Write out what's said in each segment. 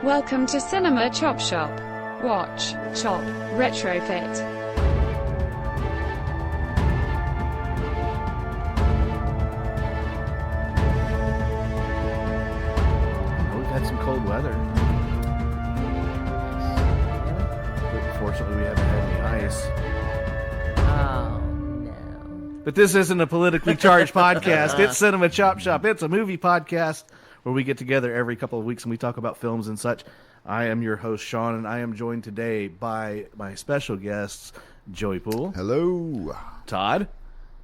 Welcome to Cinema Chop Shop. Watch, chop, retrofit. We've had some cold weather. But fortunately, we haven't had any ice. Oh, no. But this isn't a politically charged podcast. It's Cinema Chop Shop. It's a movie podcast where we get together every couple of weeks and we talk about films and such. I am your host, Sean, and I am joined today by my special guests, Joey Poole. Hello. Todd.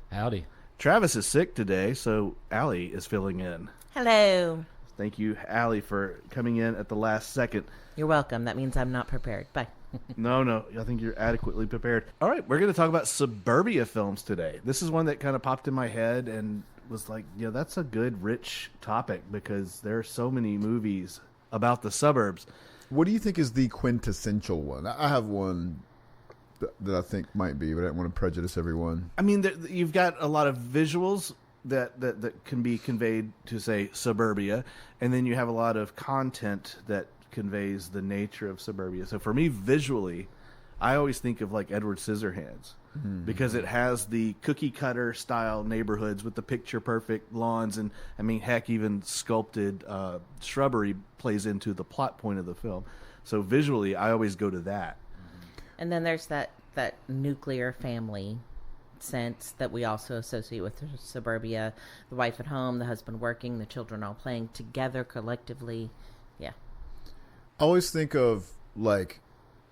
Howdy. Travis is sick today, so Allie is filling in. Hello. Thank you, Allie, for coming in at the last second. You're welcome. That means I'm not prepared. Bye. No, I think you're adequately prepared. All right, we're going to talk about Suburbia films today. This is one that kind of popped in my head and was like, that's a good, rich topic because there are so many movies about the suburbs. What do you think is the quintessential one? I have one that I think might be, but I don't want to prejudice everyone. I mean, you've got a lot of visuals that can be conveyed to, say, suburbia, and then you have a lot of content that conveys the nature of suburbia. So for me, visually, I always think of like Edward Scissorhands because it has the cookie cutter style neighborhoods with the picture perfect lawns, and I mean, heck, even sculpted shrubbery plays into the plot point of the film. So visually, I always go to that. And then there's that nuclear family sense that we also associate with suburbia. The wife at home, the husband working, the children all playing together collectively. Yeah. I always think of, like,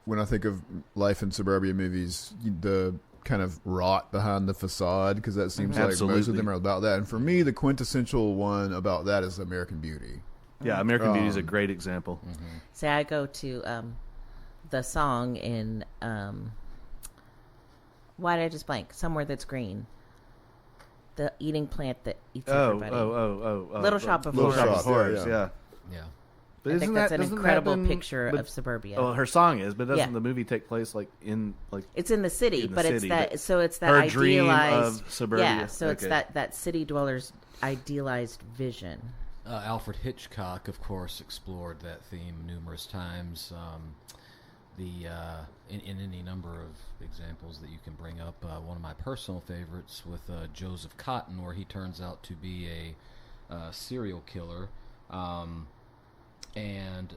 when I think of life in suburbia movies, the kind of rot behind the facade, because that seems like most of them are about that. And for me, the quintessential one about that is American Beauty. Yeah, American Beauty is a great example. Say I go to the song in why did I just blank? Somewhere That's Green. The eating plant that eats everybody. Little Shop of Horrors. Little Shop of Horrors, yeah. But I think that's an incredible picture of suburbia. Oh, her song is, but doesn't the movie take place It's in the city, but it's that. So it's that her idealized dream of suburbia. Yeah, so it's that city dweller's idealized vision. Alfred Hitchcock, of course, explored that theme numerous times. In any number of examples that you can bring up, one of my personal favorites with Joseph Cotton, where he turns out to be a serial killer. And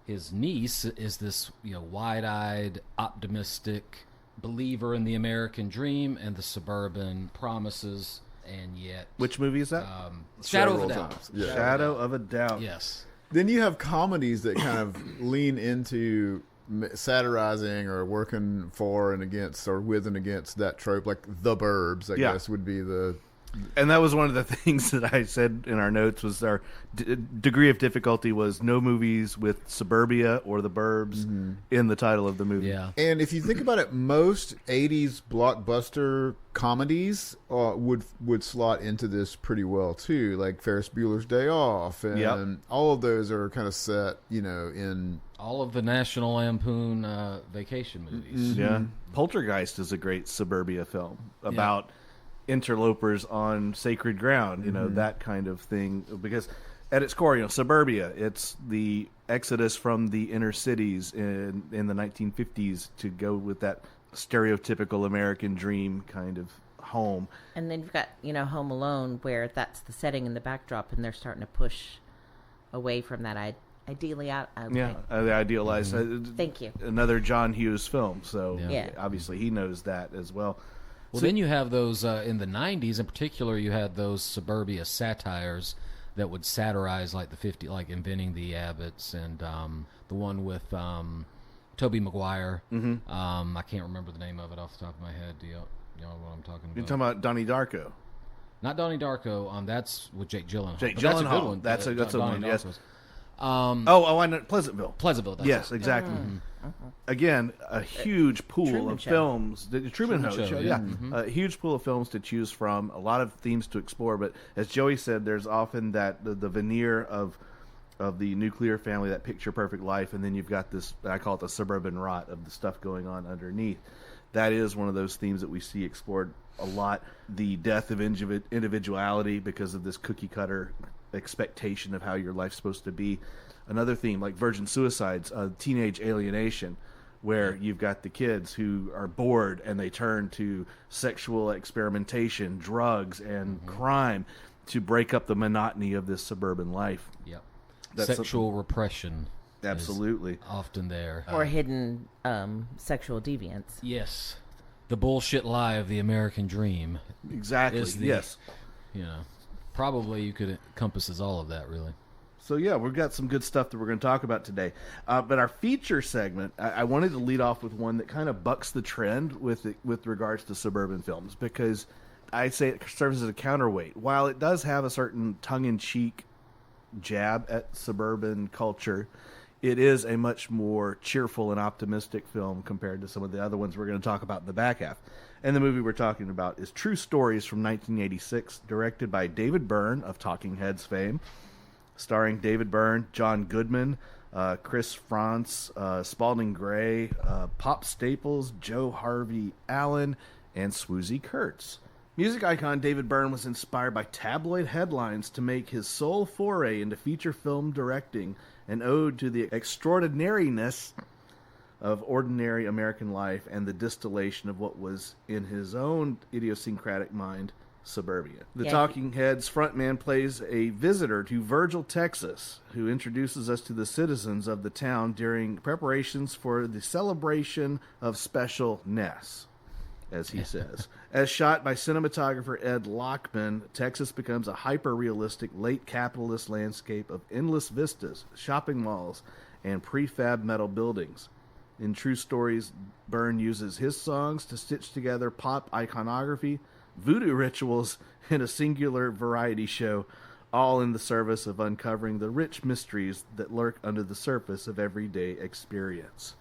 his niece is this wide-eyed, optimistic believer in the American dream and the suburban promises, and yet which movie is that? Shadow of a Doubt. Yeah. Shadow of a Doubt. Yes. Then you have comedies that kind of lean into satirizing or working for and against or with and against that trope, like The Burbs, I guess, would be the... And that was one of the things that I said in our notes was our degree of difficulty was no movies with suburbia or the burbs in the title of the movie. Yeah. And if you think about it, most 80s blockbuster comedies would slot into this pretty well, too. Like Ferris Bueller's Day Off. And all of those are kind of set, in... All of the National Lampoon vacation movies. Yeah. Poltergeist is a great suburbia film about... interlopers on sacred ground, that kind of thing. Because at its core, suburbia, it's the exodus from the inner cities in the 1950s to go with that stereotypical American dream kind of home. And then you've got, Home Alone, where that's the setting and the backdrop, and they're starting to push away from that ideally out. The idealized. Thank you. Another John Hughes film, so obviously he knows that as well. Well, then you have those in the 90s, in particular, you had those suburbia satires that would satirize like the 50s, like Inventing the Abbots and the one with Tobey Maguire. I can't remember the name of it off the top of my head. Do you know what I'm talking about? You're talking about Donnie Darko. Not Donnie Darko. That's with Jake Gyllenhaal. Jake But that's a good Gyllenhaal. one. That's a good one, yes. Was. I know. Pleasantville. Pleasantville, that's yes, it. exactly. Again, a huge pool Truman of Show. films. The Truman Show, yeah. yeah. A huge pool of films to choose from, a lot of themes to explore. But as Joey said, there's often that the veneer of the nuclear family, that picture-perfect life, and then you've got this, I call it the suburban rot of the stuff going on underneath. That is one of those themes that we see explored a lot. The death of individuality because of this cookie cutter expectation of how your life's supposed to be. Another theme like virgin suicides, teenage alienation, where you've got the kids who are bored and they turn to sexual experimentation, drugs, and crime to break up the monotony of this suburban life. Yep. That's Sexual repression. Absolutely. Often there. Or hidden sexual deviance. Yes. The bullshit lie of the American dream. Exactly. Yes. You know, probably you could encompasses all of that, really. So yeah, we've got some good stuff that we're going to talk about today. But our feature segment, I wanted to lead off with one that kind of bucks the trend with regards to suburban films, because I say it serves as a counterweight. While it does have a certain tongue-in-cheek jab at suburban culture, it is a much more cheerful and optimistic film compared to some of the other ones we're going to talk about in the back half. And the movie we're talking about is True Stories from 1986, directed by David Byrne of Talking Heads fame, starring David Byrne, John Goodman, Chris Frantz, Spalding Gray, Pop Staples, Joe Harvey Allen, and Swoosie Kurtz. Music icon David Byrne was inspired by tabloid headlines to make his sole foray into feature film directing, an ode to the extraordinariness of ordinary American life and the distillation of what was, in his own idiosyncratic mind, suburbia. The Talking Heads frontman plays a visitor to Virgil, Texas, who introduces us to the citizens of the town during preparations for the celebration of Special Ness, as he says. As shot by cinematographer Ed Lockman, Texas becomes a hyper-realistic late capitalist landscape of endless vistas, shopping malls, and prefab metal buildings. In True Stories, Byrne uses his songs to stitch together pop iconography, voodoo rituals, and a singular variety show, all in the service of uncovering the rich mysteries that lurk under the surface of everyday experience.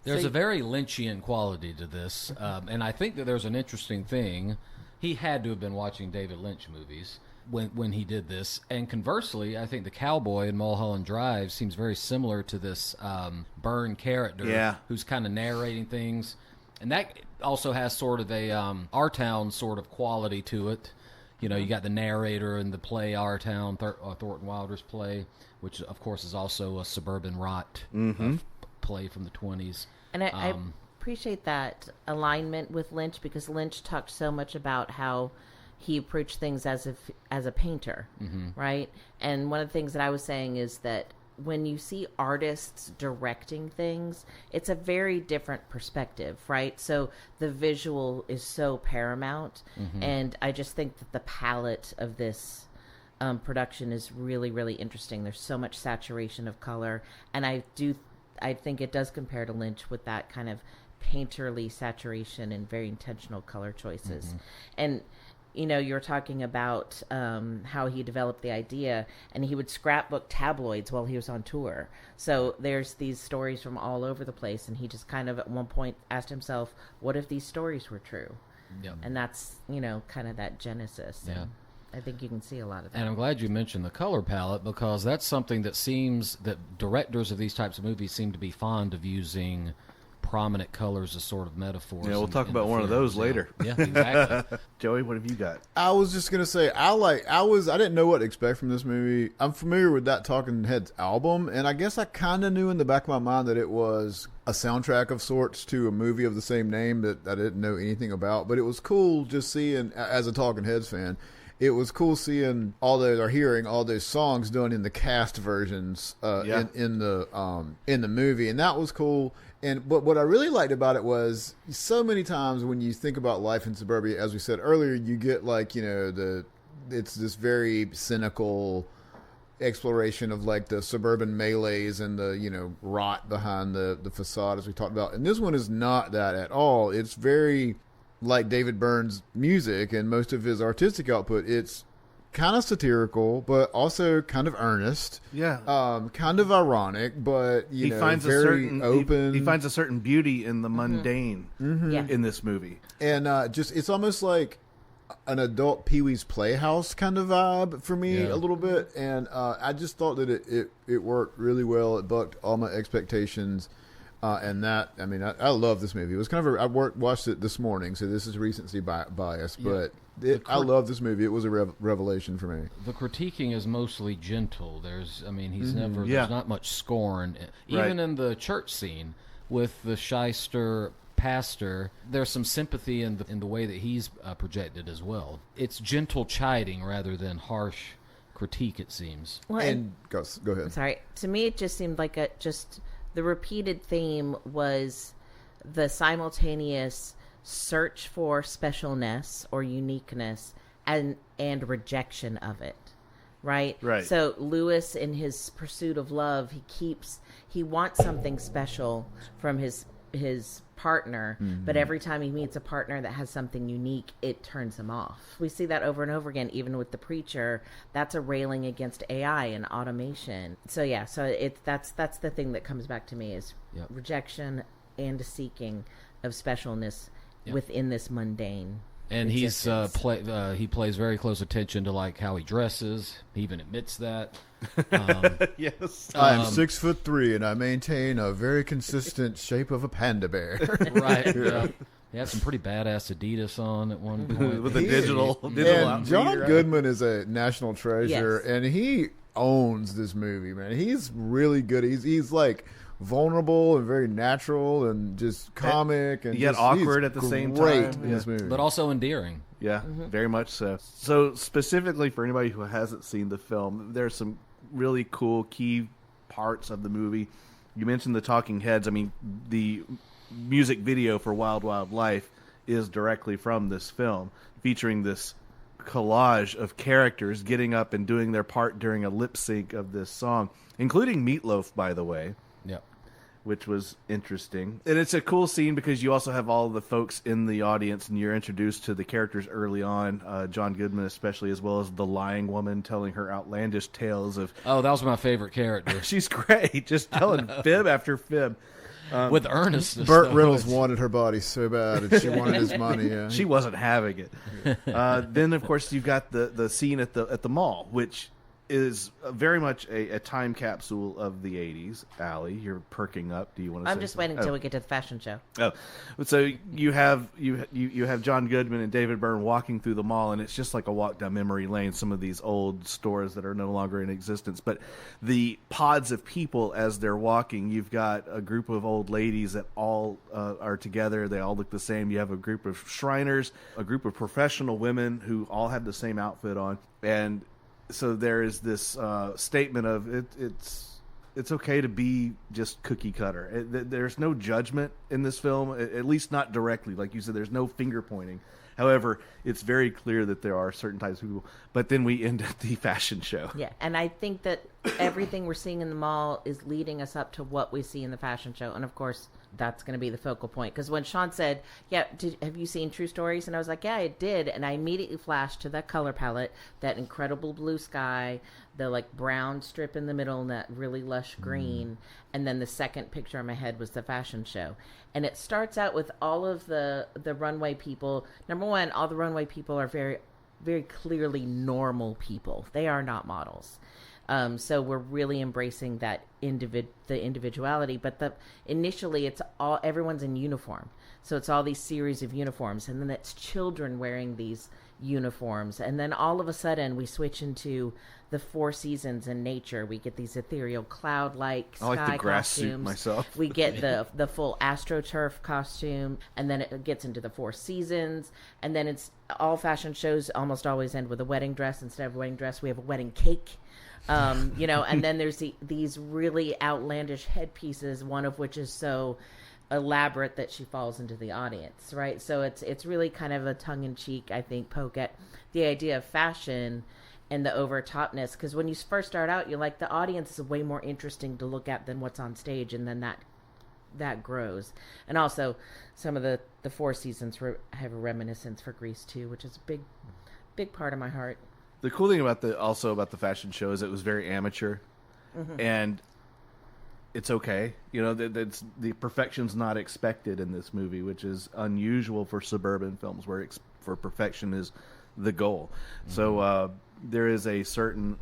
There's a very Lynchian quality to this, and I think that there's an interesting thing. He had to have been watching David Lynch movies when he did this, and conversely, I think the cowboy in Mulholland Drive seems very similar to this Byrne character, who's kind of narrating things, and that also has sort of a Our Town sort of quality to it. You know, you got the narrator in the play Our Town, Thornton Wilder's play, which of course is also a suburban rot play from the 20s. And I appreciate that alignment with Lynch, because Lynch talked so much about how he approached things as a painter, right? And one of the things that I was saying is that when you see artists directing things, it's a very different perspective, right? So the visual is so paramount, and I just think that the palette of this production is really, really interesting. There's so much saturation of color, and I think it does compare to Lynch with that kind of painterly saturation and very intentional color choices. And you know, you're talking about how he developed the idea, and he would scrapbook tabloids while he was on tour. So there's these stories from all over the place, and he just kind of at one point asked himself, what if these stories were true? And that's, you know, kind of that genesis. And I think you can see a lot of that. And I'm glad you mentioned the color palette, because that's something that seems that directors of these types of movies seem to be fond of using prominent colors as sort of metaphors. Yeah, we'll talk about one of those later. Yeah, exactly. Joey, what have you got? I was just gonna say I didn't know what to expect from this movie. I'm familiar with that Talking Heads album, and I guess I kind of knew in the back of my mind that it was a soundtrack of sorts to a movie of the same name that I didn't know anything about. But it was cool just seeing, as a Talking Heads fan, it was cool seeing hearing all those songs done in the cast versions in the movie, and that was cool. But what I really liked about it was so many times when you think about life in suburbia, as we said earlier, you get like, you know, it's this very cynical exploration of like the suburban melees and the, you know, rot behind the facade, as we talked about. And this one is not that at all. It's very like David Byrne's music and most of his artistic output. It's kind of satirical, but also kind of earnest. Kind of ironic, but he finds very open. He finds a certain beauty in the mundane in this movie, and it's almost like an adult Pee-wee's Playhouse kind of vibe for me a little bit. And I just thought that it worked really well. It bucked all my expectations. And that, I mean, I love this movie. It was kind of I watched it this morning, so this is recency bias, but I love this movie. It was a revelation for me. The critiquing is mostly gentle. There's not much scorn. Even in the church scene with the shyster pastor, there's some sympathy in the way that he's projected as well. It's gentle chiding rather than harsh critique, it seems. Well, and go ahead. I'm sorry. To me, it just seemed like the repeated theme was the simultaneous search for specialness or uniqueness and rejection of it. Right? So Lewis, in his pursuit of love, he wants something special from his partner, but every time he meets a partner that has something unique, it turns him off. We see that over and over again, even with the preacher. That's a railing against AI and automation. So that's the thing that comes back to me is rejection and seeking of specialness within this mundane. And he plays very close attention to like how he dresses. He even admits that. Yes, I am 6'3" and I maintain a very consistent shape of a panda bear. Right. Yeah. He had some pretty badass Adidas on at one point with a digital. And John Goodman is a national treasure, and he owns this movie, man. He's really good. He's like vulnerable and very natural and just comic and yet awkward at the same time in this movie, but also endearing. Yeah, very much so. So specifically for anybody who hasn't seen the film, there's some really cool key parts of the movie. You mentioned the talking heads. I mean, the music video for Wild Wild Life is directly from this film, featuring this collage of characters getting up and doing their part during a lip sync of this song, including Meatloaf, by the way. Yep. Which was interesting. And it's a cool scene because you also have all the folks in the audience and you're introduced to the characters early on, John Goodman especially, as well as the lying woman telling her outlandish tales of... Oh, that was my favorite character. She's great, just telling fib after fib. With earnestness. Burt Reynolds wanted her body so bad, and she wanted his money. Yeah. She wasn't having it. Then, of course, you've got the scene at the mall, which is very much a time capsule of the 80s. Allie, you're perking up. Do you want to? I'm just waiting until we get to the fashion show. Oh, so you have John Goodman and David Byrne walking through the mall, and it's just like a walk down memory lane. Some of these old stores that are no longer in existence, but the pods of people as they're walking. You've got a group of old ladies that all are together. They all look the same. You have a group of Shriners, a group of professional women who all have the same outfit on, and so there is this statement of it's okay to be just cookie cutter. There's no judgment in this film, at least not directly. Like you said, there's no finger pointing. However, it's very clear that there are certain types of people. But then we end at the fashion show. Yeah, and I think that everything we're seeing in the mall is leading us up to what we see in the fashion show. And, of course, that's going to be the focal point. Because when Sean said, have you seen True Stories? And I was like, yeah, I did. And I immediately flashed to that color palette, that incredible blue sky, the like brown strip in the middle, and that really lush green. And then the second picture in my head was the fashion show. And it starts out with all of the runway people. Number one, all the runway people are very, very clearly normal people. They are not models. So we're really embracing that the individuality, but initially everyone's in uniform. So it's all these series of uniforms, and then it's children wearing these uniforms, and then all of a sudden we switch into the Four Seasons in nature. We get these ethereal cloud-like sky I like the grass costumes. suit myself. We get the full AstroTurf costume, and then it gets into the Four Seasons, and then it's all fashion shows almost always end with a wedding dress. Instead of a wedding dress, we have a wedding cake. And then there's these really outlandish headpieces, one of which is so elaborate that she falls into the audience, right? So it's really kind of a tongue-in-cheek, I think, poke at the idea of fashion and the over-topness, because when you first start out, you're like, the audience is way more interesting to look at than what's on stage, and then that grows. And also, some of the Four Seasons have a reminiscence for Grease, too, which is a big part of my heart. The cool thing about the fashion show is it was very amateur, and it's okay. The perfection's not expected in this movie, which is unusual for suburban films, where for perfection is the goal. So there is a certain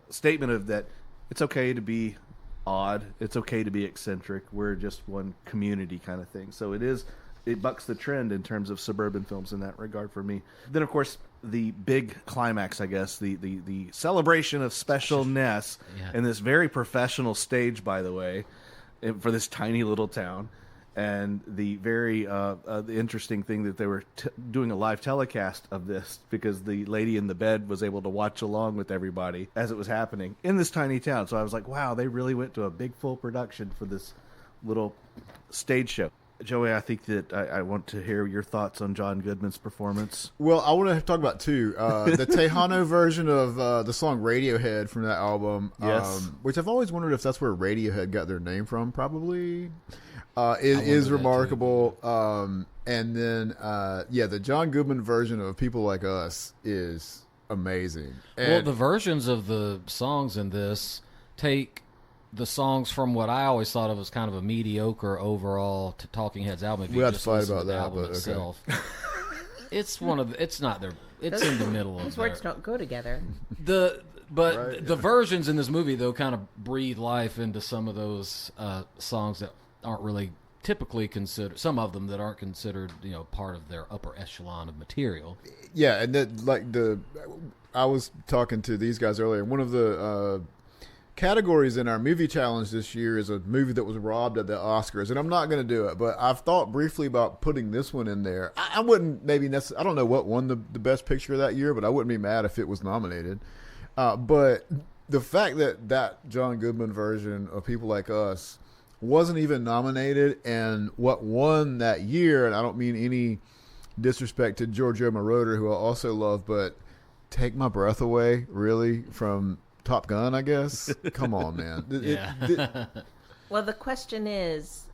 statement of that it's okay to be odd. It's okay to be eccentric. We're just one community kind of thing. So it bucks the trend in terms of suburban films in that regard for me. Then, of course, the big climax, I guess, the celebration of Special Ness in this very professional stage, by the way, for this tiny little town. And the very the interesting thing that they were doing a live telecast of this because the lady in the bed was able to watch along with everybody as it was happening in this tiny town. So I was like, wow, they really went to a big full production for this little stage show. Joey, I think that I want to hear your thoughts on John Goodman's performance. Well, I want to talk about two. The Tejano version of the song Radiohead from that album, which I've always wondered if that's where Radiohead got their name from, probably. It is remarkable. And then, the John Goodman version of People Like Us is amazing. Well, the versions of the songs in this take the songs from what I always thought of as kind of a mediocre overall Talking Heads album. If we have to fight about that, album but itself. It's one of it's not their. It's in the middle of. Those words don't go together. The versions in this movie though kind of breathe life into some of those songs that aren't really typically considered. Some of them that aren't considered part of their upper echelon of material. Yeah, and that I was talking to these guys earlier. One of the categories in our movie challenge this year is a movie that was robbed at the Oscars, and I'm not going to do it, but I've thought briefly about putting this one in there. I wouldn't maybe necessarily, I don't know what won the best picture that year, but I wouldn't be mad if it was nominated. But the fact that John Goodman version of People Like Us wasn't even nominated, and what won that year, and I don't mean any disrespect to Giorgio Moroder, who I also love, but take my breath away, really, from Top Gun, I guess. Come on, man. Well, the question is,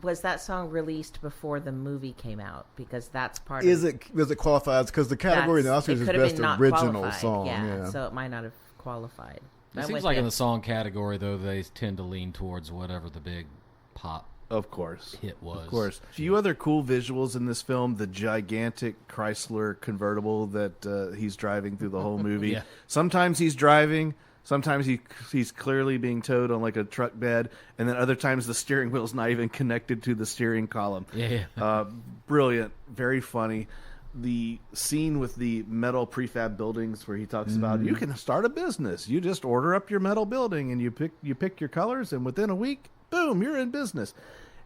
was that song released before the movie came out? Because that's part of it. Does it qualify? Because the category in the Oscars is best original song. Yeah, so it might not have qualified. It seems like in the song category, though, they tend to lean towards whatever the big pop hit was. Of course. A few other cool visuals in this film. The gigantic Chrysler convertible that he's driving through the whole movie. Yeah. Sometimes he's driving. Sometimes he's clearly being towed on like a truck bed. And then other times the steering wheel's not even connected to the steering column. Yeah. Brilliant. Very funny. The scene with the metal prefab buildings where he talks about you can start a business. You just order up your metal building and you pick your colors, and within a week, boom, you're in business.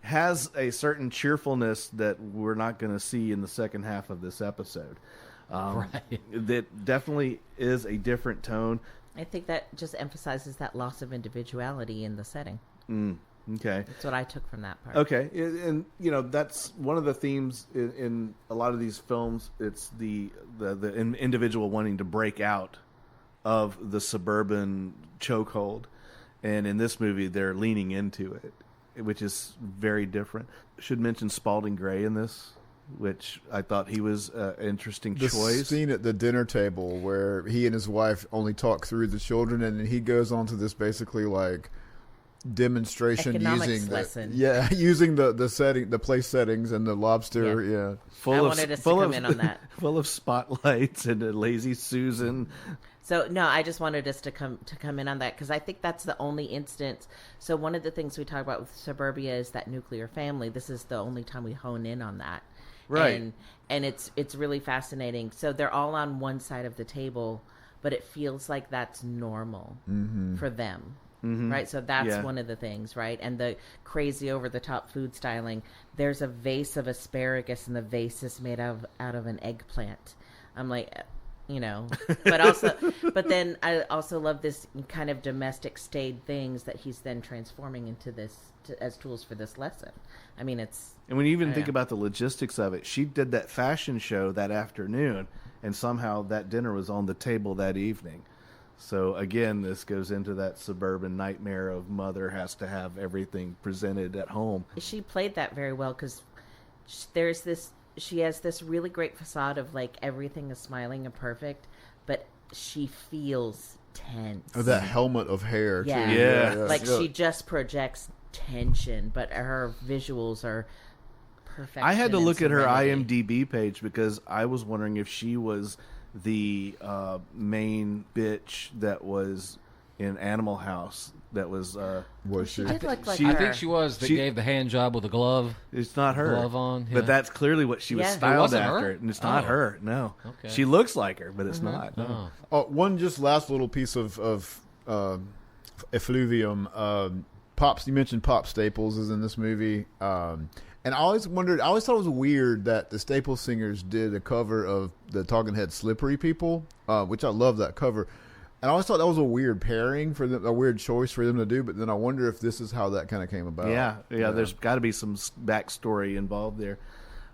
Has a certain cheerfulness that we're not going to see in the second half of this episode. Right. That definitely is a different tone. I think that just emphasizes that loss of individuality in the setting. Okay. That's what I took from that part. Okay. And that's one of the themes in a lot of these films. It's the individual wanting to break out of the suburban chokehold. And in this movie, they're leaning into it, which is very different. Should mention Spalding Gray in this, which I thought he was an interesting choice. The scene at the dinner table where he and his wife only talk through the children, and then he goes on to this basically like demonstration using the setting, the place settings, and the lobster. I wanted us to come in on that. Full of spotlights and a lazy Susan. So no, I just wanted us to come in on that because I think that's the only instance. So one of the things we talk about with Suburbia is that nuclear family. This is the only time we hone in on that, right? And it's really fascinating. So they're all on one side of the table, but it feels like that's normal for them. Right, so that's one of the things, right? And the crazy over-the-top food styling. There's a vase of asparagus, and the vase is made out of an eggplant. I'm like, but then I also love this kind of domestic staid things that he's then transforming into this as tools for this lesson. I mean, it's... And when you even think about the logistics of it, she did that fashion show that afternoon, and somehow that dinner was on the table that evening. So again, this goes into that suburban nightmare of mother has to have everything presented at home. She played that very well because she has this really great facade of like everything is smiling and perfect, but she feels tense. Oh, that helmet of hair. Yeah. Too. Yeah. Like she just projects tension, but her visuals are perfect. I had to look at her IMDb page because I was wondering if she was the main bitch that was in Animal House that was she did look like she- her. I think she was. They gave the hand job with a glove. it's not her Glove on, yeah. but that's clearly what she was Yeah. It styled wasn't after her? and it's not Oh. her. No, Okay. she looks like her, but it's not. No. Oh. One just last little piece of effluvium. Pops, you mentioned Pop Staples is in this movie. And I always thought it was weird that the Staples Singers did a cover of the Talking Heads Slippery People, which I love that cover. And I always thought that was a weird pairing for them, a weird choice for them to do. But then I wonder if this is how that kind of came about. Yeah. There's got to be some backstory involved there.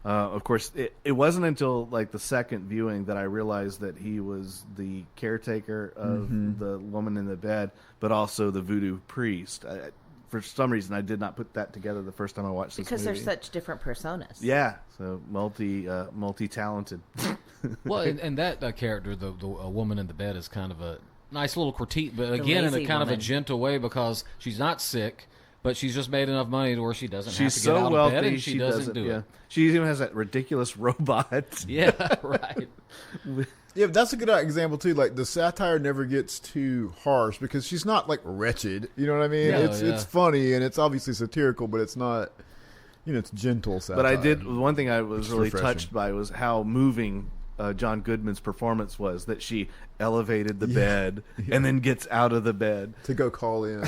Of course, it wasn't until like the second viewing that I realized that he was the caretaker of the woman in the bed, but also the voodoo priest. For some reason, I did not put that together the first time I watched this because movie. they're such different personas. Yeah, so multi-talented. Well, and that character, the woman in the bed, is kind of a nice little critique, but again, in a lazy kind of a woman. gentle way because she's not sick, but she's just made enough money to where she doesn't have She's to get so out wealthy, of bed, and she doesn't do yeah. it. She even has that ridiculous robot. Yeah, right. Yeah, but that's a good example too. Like the satire never gets too harsh because she's not like wretched. You know what I mean? Yeah, It's funny and it's obviously satirical, but it's not. It's gentle satire. But I did one thing I was really refreshing. touched by was how moving John Goodman's performance was. That she elevated the bed and then gets out of the bed to go call in.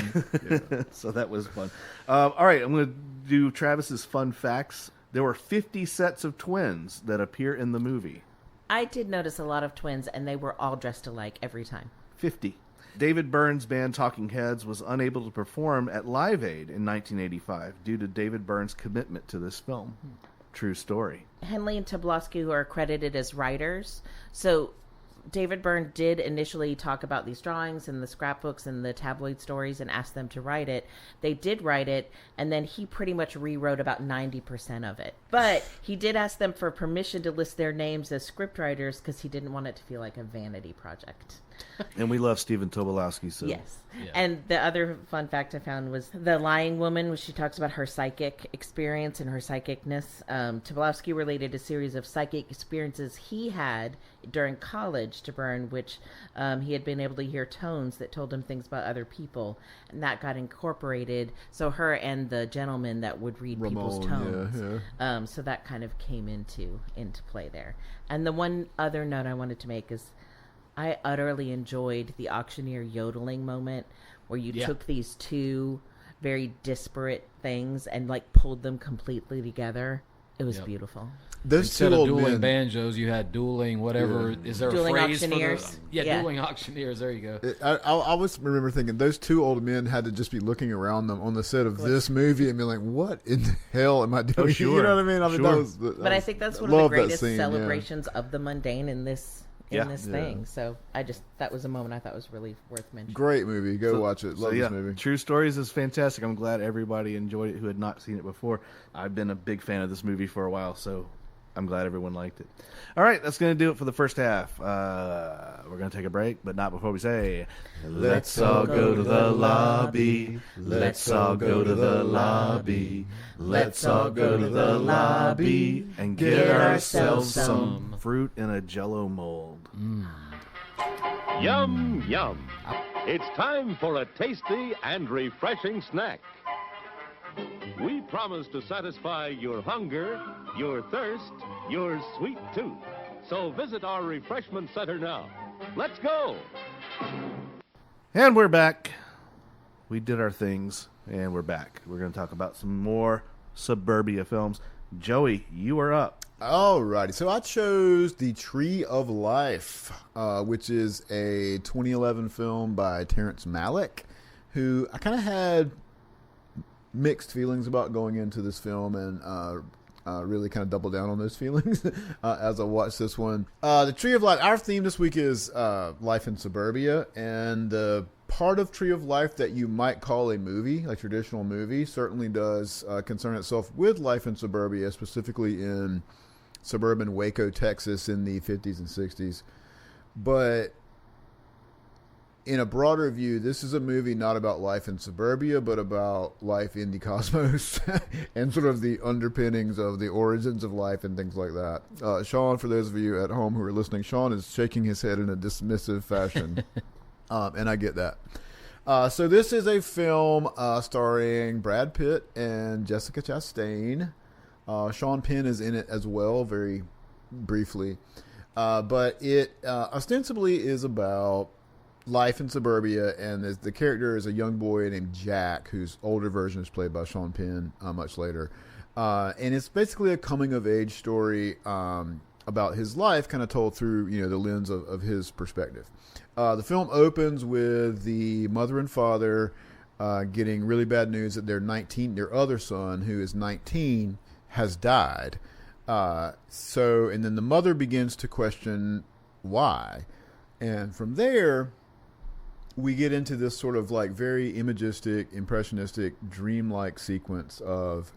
Yeah. So that was fun. All right, I'm going to do Travis's fun facts. There were 50 sets of twins that appear in the movie. I did notice a lot of twins, and they were all dressed alike every time. 50. David Byrne's band Talking Heads was unable to perform at Live Aid in 1985 due to David Byrne's commitment to this film. True story. Henley and Tobolowsky, who are credited as writers. So David Byrne did initially talk about these drawings and the scrapbooks and the tabloid stories and asked them to write it. They did write it, and then he pretty much rewrote about 90% of it. But he did ask them for permission to list their names as scriptwriters because he didn't want it to feel like a vanity project. And we love Stephen Tobolowsky. So. Yes. Yeah. And the other fun fact I found was the lying woman, when she talks about her psychic experience and her psychicness. Tobolowsky related a series of psychic experiences he had during college to Byrne, which he had been able to hear tones that told him things about other people. And that got incorporated. So her and the gentleman that would read people's tones. Yeah. So that kind of came into play there. And the one other note I wanted to make is I utterly enjoyed the auctioneer yodeling moment where you took these two very disparate things and like pulled them completely together. It was beautiful. Those Instead two of old dueling men. banjos, you had dueling whatever. Yeah. Is there Dueling a phrase auctioneers. for the? Yeah. Dueling auctioneers. There you go. I always remember thinking those two old men had to just be looking around them on the set of this movie and be like, "What in the hell am I doing?" sure. You know what I mean? I mean, Sure. But I think that's one of the love that greatest scene, yeah. celebrations of the mundane in this thing. So that was a moment I thought was really worth mentioning. Great movie. Go watch it. Love this movie. True Stories is fantastic. I'm glad everybody enjoyed it who had not seen it before. I've been a big fan of this movie for a while, so I'm glad everyone liked it. All right, that's going to do it for the first half. We're going to take a break, but not before we say, let's all go to the lobby. Let's all go to the lobby. Let's all go to the lobby and get ourselves some fruit in a Jell-O mold. Yum, yum. It's time for a tasty and refreshing snack. We promise to satisfy your hunger, your thirst, your sweet tooth. So visit our refreshment center now. Let's go. And we're back. We did our things, and we're back. We're going to talk about some more Suburbia films. Joey, you are up. Alrighty, so I chose The Tree of Life, which is a 2011 film by Terrence Malick, who I kind of had mixed feelings about going into this film, and really kind of double down on those feelings as I watched this one. The Tree of Life, our theme this week is life in suburbia, and the part of Tree of Life that you might call a movie, like traditional movie, certainly does concern itself with life in suburbia, specifically in suburban Waco, Texas in the 50s and 60s. But in a broader view, this is a movie not about life in suburbia, but about life in the cosmos and sort of the underpinnings of the origins of life and things like that. Sean, for those of you at home who are listening, Sean is shaking his head in a dismissive fashion, and I get that. So this is a film starring Brad Pitt and Jessica Chastain. Sean Penn is in it as well, very briefly. But it ostensibly is about life in suburbia, and the character is a young boy named Jack, whose older version is played by Sean Penn much later. And it's basically a coming-of-age story about his life, kind of told through the lens of his perspective. The film opens with the mother and father getting really bad news that their other son, who is 19, has died. And then the mother begins to question why. And from there, we get into this sort of like very imagistic, impressionistic, dreamlike sequence of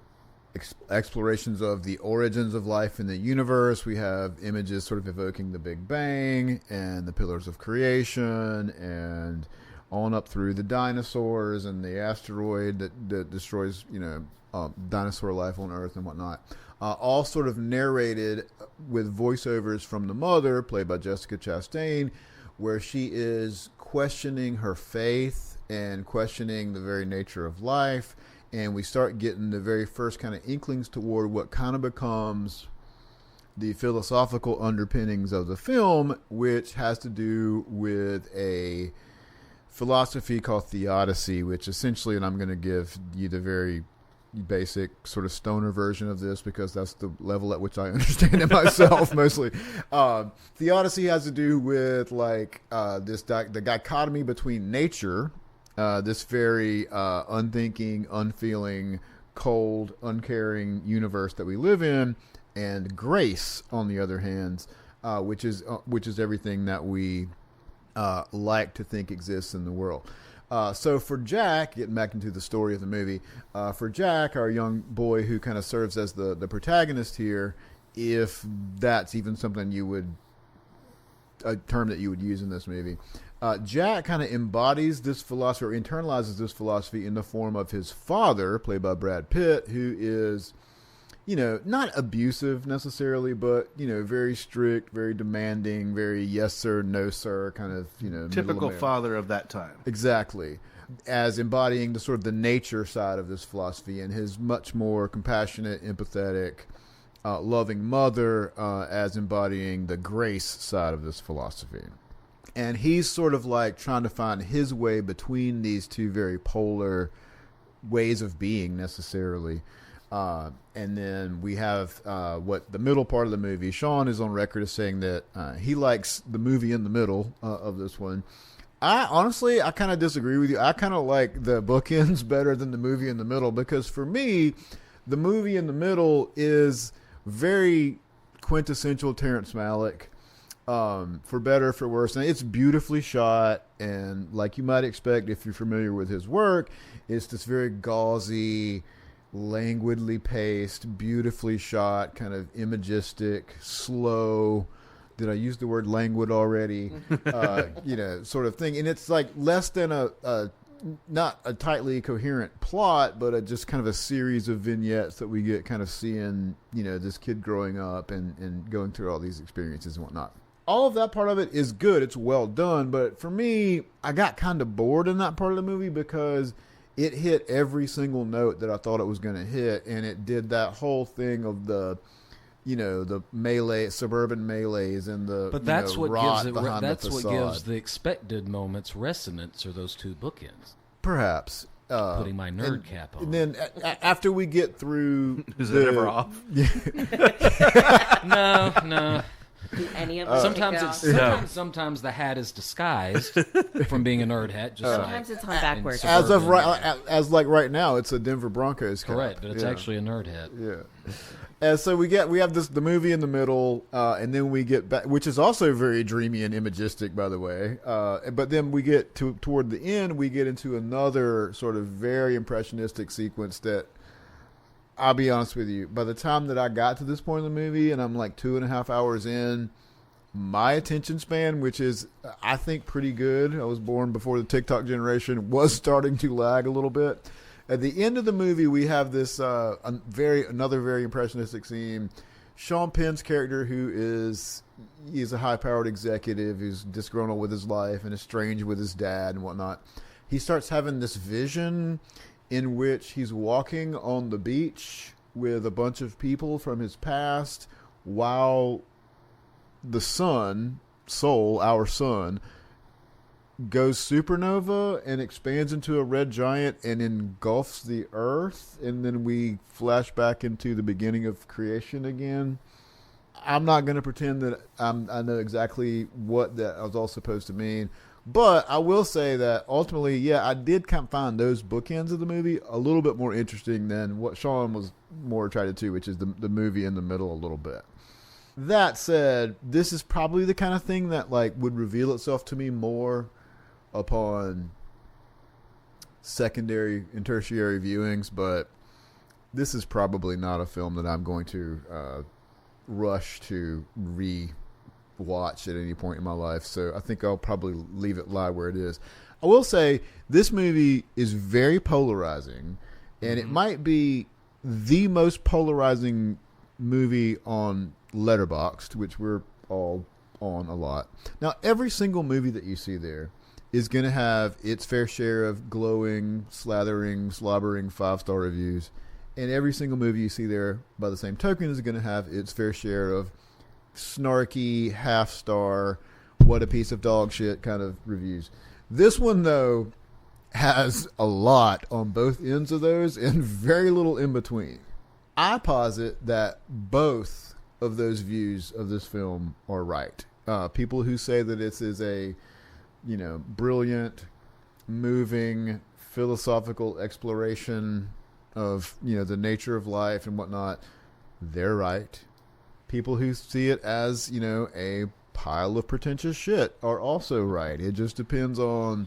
explorations of the origins of life in the universe. We have images sort of evoking the Big Bang and the pillars of creation, and on up through the dinosaurs and the asteroid that destroys dinosaur life on Earth and whatnot. All sort of narrated with voiceovers from the mother, played by Jessica Chastain, where she is questioning her faith and questioning the very nature of life. And we start getting the very first kind of inklings toward what kind of becomes the philosophical underpinnings of the film, which has to do with a philosophy called theodicy, which essentially, and I'm going to give you the very basic sort of stoner version of this because that's the level at which I understand it myself mostly. Theodicy has to do with like the dichotomy between nature, this very unthinking, unfeeling, cold, uncaring universe that we live in, and grace, on the other hand, which is everything that we like to think exists in the world. So for Jack, getting back into the story of the movie, for Jack, our young boy who kind of serves as the protagonist here, if that's even something a term that you would use in this movie, Jack kind of embodies this philosophy, or internalizes this philosophy in the form of his father, played by Brad Pitt, who is, not abusive necessarily, but, very strict, very demanding, very yes sir, no sir, kind of, typical father of that time. Exactly. As embodying the sort of the nature side of this philosophy, and his much more compassionate, empathetic, loving mother as embodying the grace side of this philosophy. And he's sort of like trying to find his way between these two very polar ways of being necessarily. And then we have what the middle part of the movie. Sean is on record as saying that he likes the movie in the middle of this one. I kind of disagree with you. I kind of like the bookends better than the movie in the middle, because for me, the movie in the middle is very quintessential Terrence Malick, for better or for worse. And it's beautifully shot, and like you might expect if you're familiar with his work, it's this very gauzy, languidly paced, beautifully shot, kind of imagistic, slow. Did I use the word languid already? Sort of thing. And it's like less than not a tightly coherent plot, but just kind of a series of vignettes that we get kind of seeing, this kid growing up and going through all these experiences and whatnot. All of that part of it is good. It's well done. But for me, I got kind of bored in that part of the movie because it hit every single note that I thought it was going to hit. And it did that whole thing of the melee, suburban melees, and the but that's what rot gives it. behind That's the what facade. gives the expected moments resonance, or those two bookends. Perhaps Putting my nerd cap on. And then after we get through, is it ever off? No. Do any of them Sometimes the hat is disguised from being a nerd hat. Just sometimes it's on backwards. As of right now, it's a Denver Broncos cap. Correct, but it's actually a nerd hat. Yeah. And so we have the movie in the middle, and then we get back, which is also very dreamy and imagistic, by the way. But then we get toward the end, we get into another sort of very impressionistic sequence that, I'll be honest with you, by the time that I got to this point in the movie, and I'm like 2.5 hours in, my attention span, which is, I think, pretty good, I was born before the TikTok generation, was starting to lag a little bit. At the end of the movie, we have this another very impressionistic scene. Sean Penn's character, he's a high-powered executive who's disgruntled with his life and estranged with his dad and whatnot. he starts having this vision in which he's walking on the beach with a bunch of people from his past while the sun, Sol, our sun, goes supernova and expands into a red giant and engulfs the earth, and then we flash back into the beginning of creation again. I'm not going to pretend that I know exactly what that was all supposed to mean, but I will say that ultimately, yeah, I did kind of find those bookends of the movie a little bit more interesting than what Sean was more attracted to, which is the movie in the middle a little bit. That said, this is probably the kind of thing that like would reveal itself to me more upon secondary and tertiary viewings, but this is probably not a film that I'm going to rush to re-watch at any point in my life. So I think I'll probably leave it lie where it is. I will say this movie is very polarizing, and it might be the most polarizing movie on Letterboxd, which we're all on a lot. Now, every single movie that you see there is going to have its fair share of glowing, slathering, slobbering 5-star reviews. And every single movie you see there, by the same token, is going to have its fair share of snarky, half-star, what a piece of dog shit kind of reviews. This one, though, has a lot on both ends of those and very little in between. I posit that both of those views of this film are right. People who say that this is a, brilliant, moving, philosophical exploration of, the nature of life and whatnot, they're right. People who see it as, a pile of pretentious shit are also right. It just depends on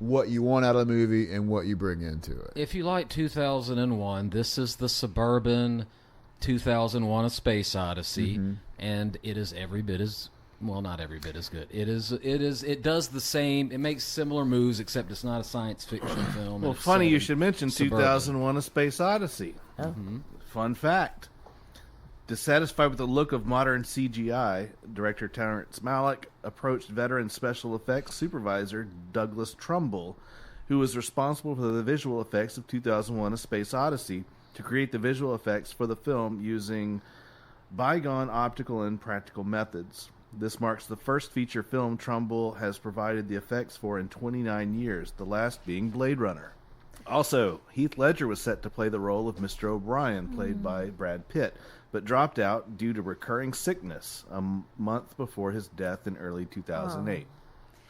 what you want out of the movie and what you bring into it. If you like 2001, this is the suburban 2001: A Space Odyssey, and it is every bit as well, not every bit as good. It does the same. It makes similar moves, except it's not a science fiction film. Well, funny you should mention suburban. 2001: A Space Odyssey. Oh. Fun fact. Dissatisfied with the look of modern CGI, director Terrence Malick approached veteran special effects supervisor Douglas Trumbull, who was responsible for the visual effects of 2001: A Space Odyssey, to create the visual effects for the film using bygone optical and practical methods. This marks the first feature film Trumbull has provided the effects for in 29 years, the last being Blade Runner. Also, Heath Ledger was set to play the role of Mr. O'Brien, played by Brad Pitt, but dropped out due to recurring sickness a month before his death in early 2008.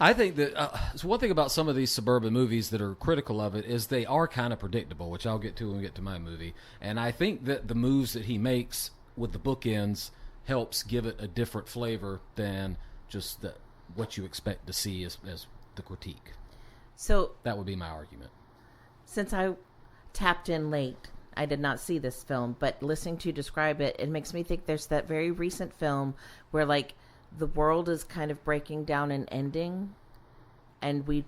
I think that so one thing about some of these suburban movies that are critical of it is they are kind of predictable, which I'll get to when we get to my movie. And I think that the moves that he makes with the bookends helps give it a different flavor than just what you expect to see as the critique. So that would be my argument. Since I tapped in late, I did not see this film, but listening to you describe it, it makes me think there's that very recent film where, like, the world is kind of breaking down and ending, and we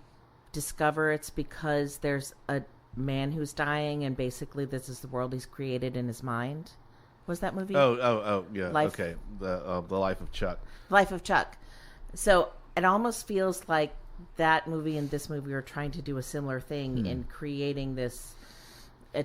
discover it's because there's a man who's dying, and basically this is the world he's created in his mind. Was that movie? Oh, yeah. Okay. The Life of Chuck. Life of Chuck. So it almost feels like that movie and this movie are trying to do a similar thing in creating this,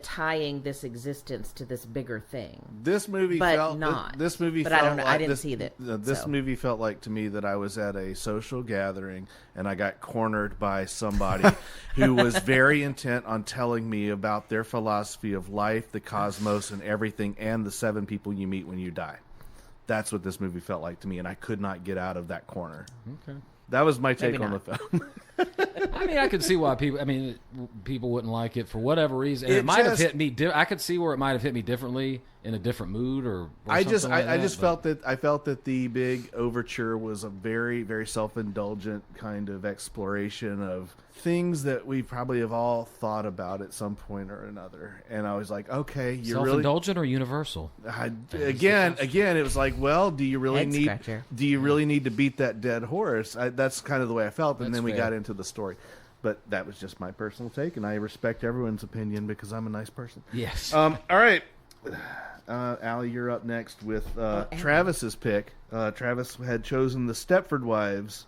tying this existence to this bigger thing. This movie but felt not. This movie but felt I don't know. like I didn't see that. This movie felt like to me that I was at a social gathering and I got cornered by somebody who was very intent on telling me about their philosophy of life, the cosmos, and everything, and the 7 people you meet when you die. That's what this movie felt like to me, and I could not get out of that corner. Okay. That was my take on the film. I mean, I could see why people wouldn't like it for whatever reason. And it might have hit me. I could see where it might have hit me differently in a different mood, or I something felt that the big overture was a very, very self-indulgent kind of exploration of things that we probably have all thought about at some point or another. And I was like, okay, you're self-indulgent or universal. Again, it was like, well, do you really need to beat that dead horse? That's kind of the way I felt. And then we got into the story. But that was just my personal take, and I respect everyone's opinion because I'm a nice person. Yes. All right. Allie, you're up next with Travis's pick. Travis had chosen The Stepford Wives,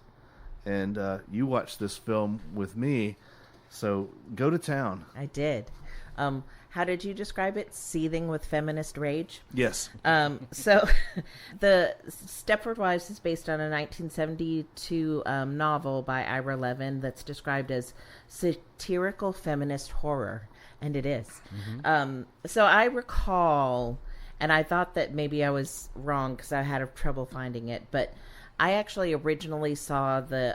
and you watched this film with me. So go to town. I did. How did you describe it? Seething with feminist rage? Yes. So the Stepford Wives is based on a 1972 novel by Ira Levin that's described as satirical feminist horror. And it is. So I recall, and I thought that maybe I was wrong because I had trouble finding it, but I actually originally saw the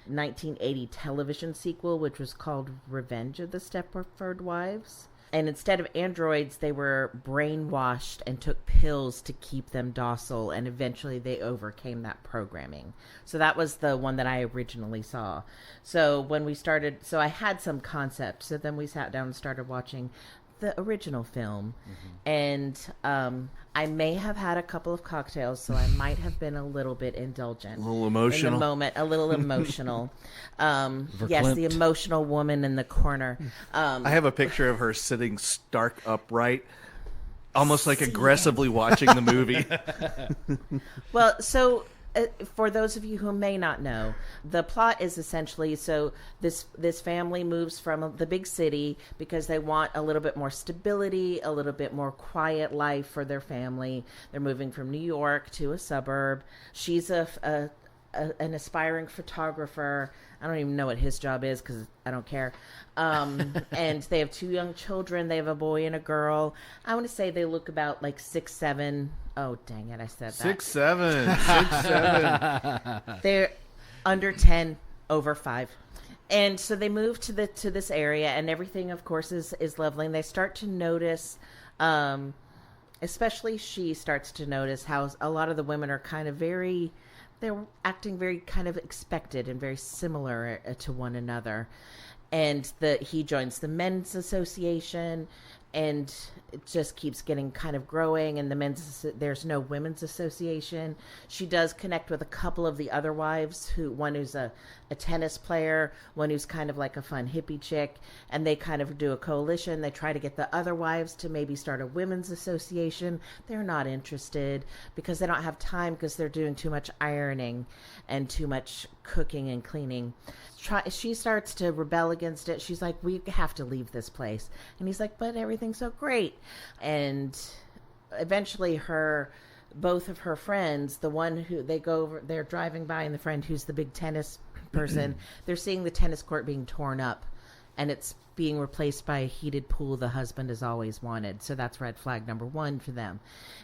1980 television sequel, which was called Revenge of the Stepford Wives. And instead of androids, they were brainwashed and took pills to keep them docile, and eventually they overcame that programming. So that was the one that I originally saw. So when we started, so I had some concept. So then we sat down and started watching the original film. And I may have had a couple of cocktails, so I might have been a little bit indulgent. A little emotional. In the moment, a little emotional. Yes, the emotional woman in the corner. I have a picture of her sitting stark upright, almost like aggressively watching the movie. Well, so for those of you who may not know, the plot is essentially, so this family moves from the big city because they want a little bit more stability, a little bit more quiet life for their family. They're moving from New York to a suburb. She's an aspiring photographer. I don't even know what his job is because I don't care. And they have 2 young children. They have a boy and a girl. I want to say they look about like 6, 7. Oh, dang it. I said that. 6, 7. 6, 7. They're under 10, over 5. And so they move to this area, and everything, of course, is lovely. And they start to notice, especially she starts to notice how a lot of the women are kind of they're acting very kind of expected and very similar to one another. And he joins the men's association, and it just keeps getting kind of growing. And there's no women's association. She does connect with a couple of the other wives, one who's a tennis player, one who's kind of like a fun hippie chick, and they kind of do a coalition. They try to get the other wives to maybe start a women's association. They're not interested because they don't have time because they're doing too much ironing and too much cooking and cleaning. She starts to rebel against it. She's like, we have to leave this place. And he's like, but everything's so great. And eventually both of her friends, the one who they're driving by, and the friend who's the big tennis person, they're seeing the tennis court being torn up, and it's being replaced by a heated pool the husband has always wanted. So that's red flag number 1 for them.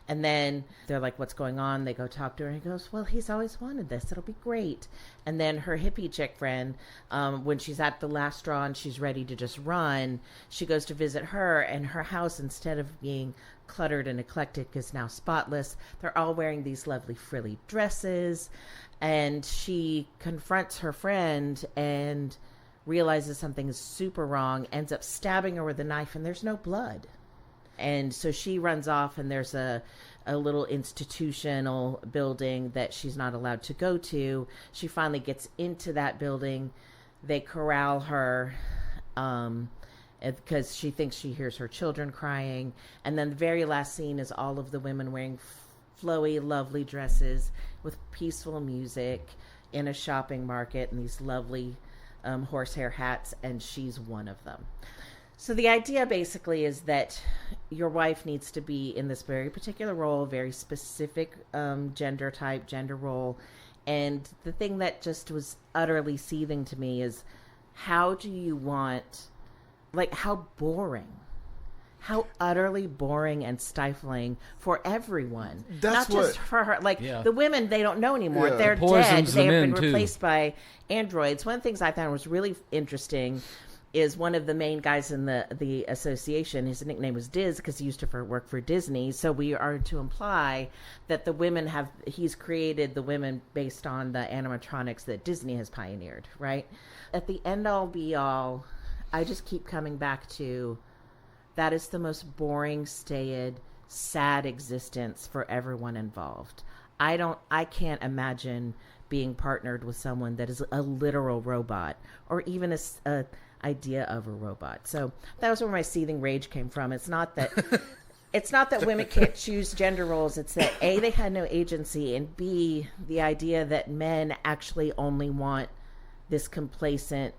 And then they're like, what's going on? They go talk to her, and he goes, well, he's always wanted this. It'll be great. And then her hippie chick friend, when she's at the last straw and she's ready to just run, she goes to visit her, and her house, instead of being cluttered and eclectic, is now spotless. They're all wearing these lovely frilly dresses, and she confronts her friend and realizes something is super wrong, ends up stabbing her with a knife, and there's no blood. And so she runs off, and there's a little institutional building that she's not allowed to go to. She finally gets into that building. They corral her because she thinks she hears her children crying. And then the very last scene is all of the women wearing flowy, lovely dresses with peaceful music in a shopping market, and these lovely horsehair hats, and she's one of them. So the idea basically is that your wife needs to be in this very particular role, very specific gender type, gender role. And the thing that just was utterly seething to me is, how do you want, like, how boring, how utterly boring and stifling for everyone. That's not just for her. Like, the women, they don't know anymore. Yeah. They're dead. They have been too. replaced by androids. One of the things I found was really interesting is one of the main guys in the association, his nickname was Diz because he used to work for Disney. So we are to imply that the women he's created the women based on the animatronics that Disney has pioneered, right? At the end all be all, I just keep coming back to, that is the most boring, staid, sad existence for everyone involved. I can't imagine being partnered with someone that is a literal robot, or even a idea of a robot. So that was where my seething rage came from. It's not that women can't choose gender roles. It's that A, they had no agency, and B, the idea that men actually only want this complacent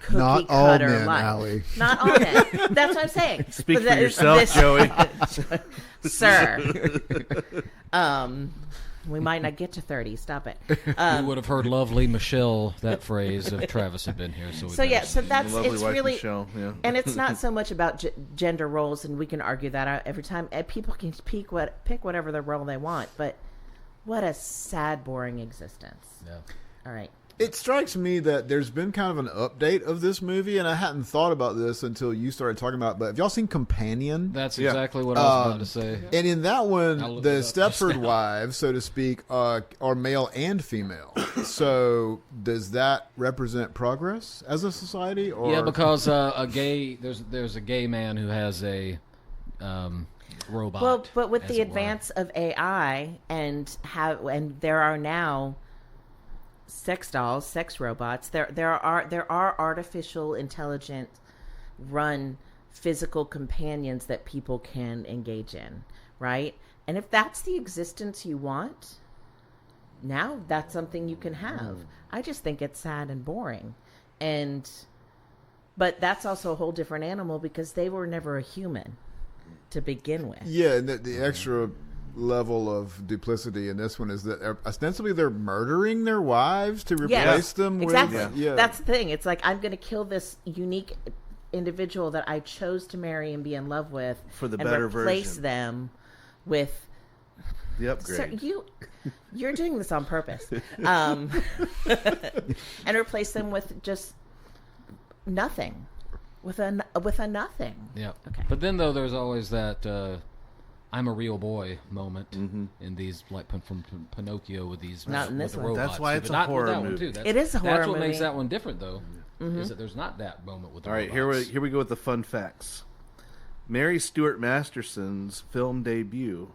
cookie Not all cutter men, life. Allie. Not all men. That's what I'm saying. Speak But for yourself, Joey. Sir. We might not get to 30. Stop it. We would have heard lovely Michelle that phrase if Travis had been here. So That's Lovely it's wife really, Michelle, yeah. and it's not so much about gender roles, and we can argue that out every time. And people can pick whatever the role they want, but what a sad, boring existence. Yeah. All right. It strikes me that there's been kind of an update of this movie, and I hadn't thought about this until you started talking about it, but have y'all seen Companion? That's exactly what I was about to say. And in that one, looked the it up just Stepford now. wives, so to speak, are male and female. So does that represent progress as a society? Or? Yeah, because there's a gay man who has a robot. Well, but with as the it were. advance of AI and there are now sex dolls, sex robots. There are artificial intelligent run physical companions that people can engage in, right? And if that's the existence you want, now that's something you can have. I just think it's sad and boring. But that's also a whole different animal because they were never a human to begin with. Yeah, and the extra level of duplicity in this one is that ostensibly they're murdering their wives to replace them exactly. with... Yeah. That's the thing. It's like, I'm going to kill this unique individual that I chose to marry and be in love with For the and better replace version. them with... The upgrade. Sir, you're doing this on purpose. And replace them with just nothing. With a nothing. Yeah. Okay. But then, though, there's always that I'm a real boy moment in these, like from Pinocchio with these Not in with this the one. robots. That's why too, it's but a not with horror that one, movie. too. It is a horror That's what makes movie. that one different, though, is that there's not that moment with the All right, robots. here we go with the fun facts. Mary Stuart Masterson's film debut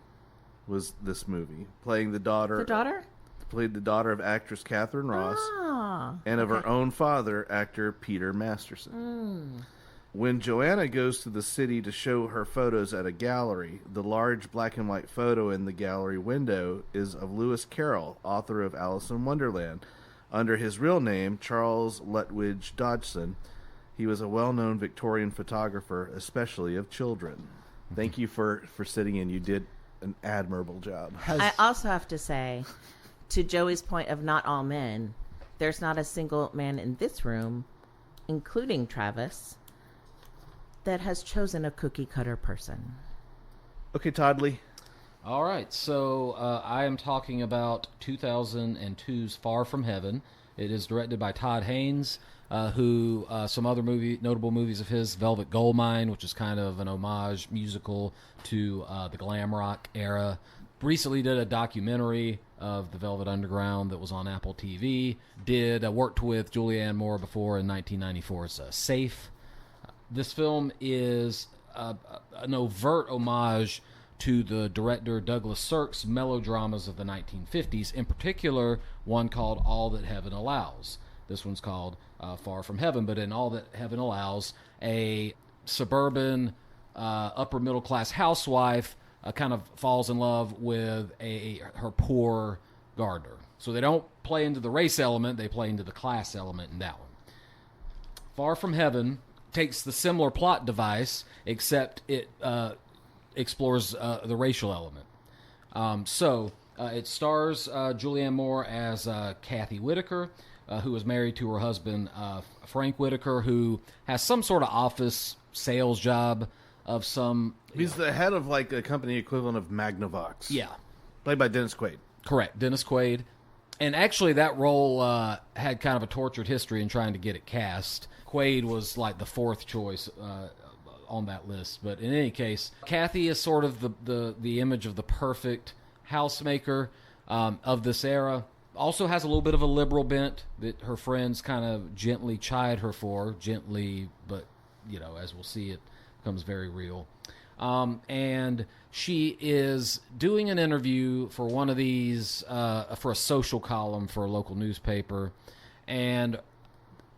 was this movie, playing the daughter. The daughter? Played the daughter of actress Catherine Ross Ah. and of her own father, actor Peter Masterson. When Joanna goes to the city to show her photos at a gallery, the large black and white photo in the gallery window is of Lewis Carroll, author of Alice in Wonderland. Under his real name, Charles Lutwidge Dodgson, he was a well-known Victorian photographer, especially of children. Thank you for sitting in. You did an admirable job. I also have to say, to Joey's point of not all men, there's not a single man in this room, including Travis, that has chosen a cookie cutter person. Okay, Toddley. All right, so I am talking about 2002's Far From Heaven. It is directed by Todd Haynes, who some other notable movies of his, Velvet Goldmine, which is kind of an homage musical to the glam rock era. Recently did a documentary of the Velvet Underground that was on Apple TV. Worked with Julianne Moore before in 1994's Safe. This film is an overt homage to the director Douglas Sirk's melodramas of the 1950s, in particular one called All That Heaven Allows. This one's called Far From Heaven, but in All That Heaven Allows, a suburban upper middle class housewife kind of falls in love with her poor gardener. So they don't play into the race element, they play into the class element in that one. Far From Heaven takes the similar plot device, except it explores the racial element. It stars Julianne Moore as Kathy Whitaker, who is married to her husband, Frank Whitaker, who has some sort of office sales job of some... He's the head of like a company equivalent of Magnavox. Yeah. Played by Dennis Quaid. Correct, Dennis Quaid. And actually that role had kind of a tortured history in trying to get it cast. Quaid was like the fourth choice on that list. But in any case, Kathy is sort of the image of the perfect housemaker of this era. Also has a little bit of a liberal bent that her friends kind of gently chide her for. Gently, but, as we'll see, it becomes very real. And she is doing an interview for one of these, for a social column for a local newspaper. And